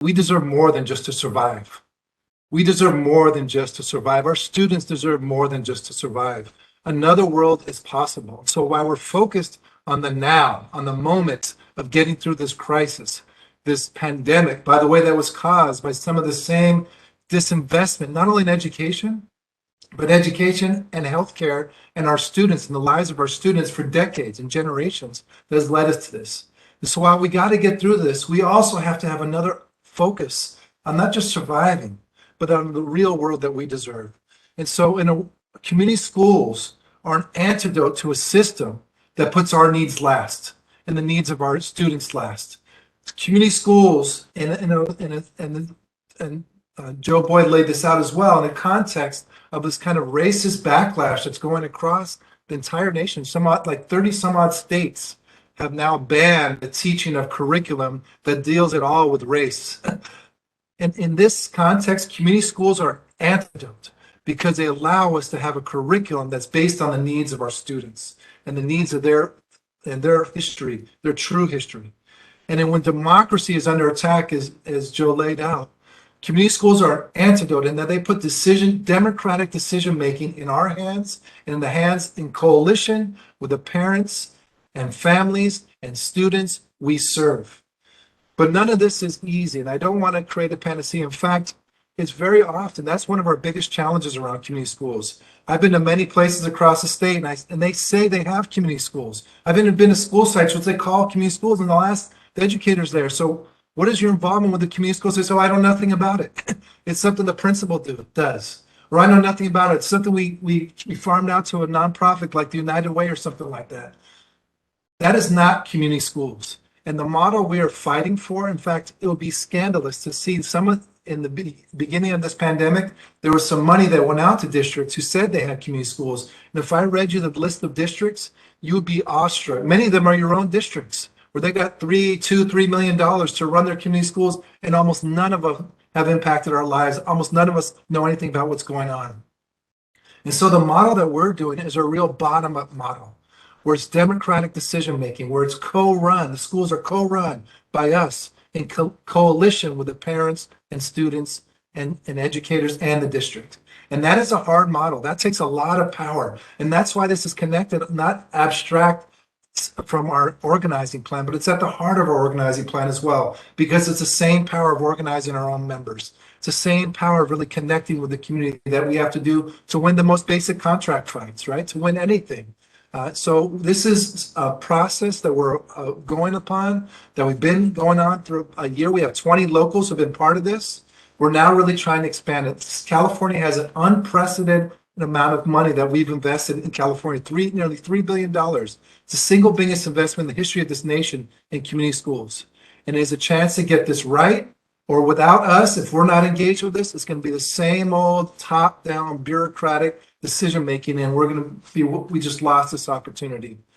We deserve more than just to survive. We deserve more than just to survive. Our students deserve more than just to survive. Another world is possible. So while we're focused on the now, on the moment of getting through this crisis, this pandemic, by the way, that was caused by some of the same disinvestment, not only in education, but education and healthcare and our students and the lives of our students for decades and generations that has led us to this. And so while we got to get through this, we also have to have another focus on not just surviving, but on the real world that we deserve. And so community schools are an antidote to a system that puts our needs last and the needs of our students last. Community schools, and Joe Boyd laid this out as well in the context of this kind of racist backlash that's going across the entire nation. Somewhat like 30 some odd states have now banned the teaching of curriculum that deals at all with race. And in this context, community schools are antidote because they allow us to have a curriculum that's based on the needs of our students and the needs of their history, their true history. And then when democracy is under attack, as Joe laid out, community schools are an antidote in that they put democratic decision making in our hands and in the hands in coalition with the parents and families and students we serve. But none of this is easy, and I don't want to create a panacea. In fact, it's very often, that's one of our biggest challenges around community schools. I've been to many places across the state, and they say they have community schools. I've even been to school sites which they call community schools, and they'll ask the educators there, so what is your involvement with the community schools? They say, oh, I know nothing about it. It's something the principal does. Or I know nothing about it. It's something we farmed out to a nonprofit like the United Way or something like that. That is not community schools. And the model we are fighting for, in fact, it would be scandalous to see in the beginning of this pandemic, there was some money that went out to districts who said they had community schools. And if I read you the list of districts, you would be awestruck. Many of them are your own districts where they got $3 million to run their community schools, and almost none of them have impacted our lives. Almost none of us know anything about what's going on. And so the model that we're doing is a real bottom-up model, where it's democratic decision-making, where it's co-run. The schools are co-run by us in coalition with the parents and students and educators and the district. And that is a hard model. That takes a lot of power. And that's why this is connected, not abstract from our organizing plan, but it's at the heart of our organizing plan as well, because it's the same power of organizing our own members. It's the same power of really connecting with the community that we have to do to win the most basic contract fights, right? To win anything. So this is a process that we're going upon, that we've been going on through a year. We have 20 locals who have been part of this. We're now really trying to expand it. California has an unprecedented amount of money that we've invested in California, nearly $3 billion. It's the single biggest investment in the history of this nation in community schools. And it is a chance to get this right, or without us, if we're not engaged with this, it's going to be the same old top-down bureaucratic decision-making, and we just lost this opportunity.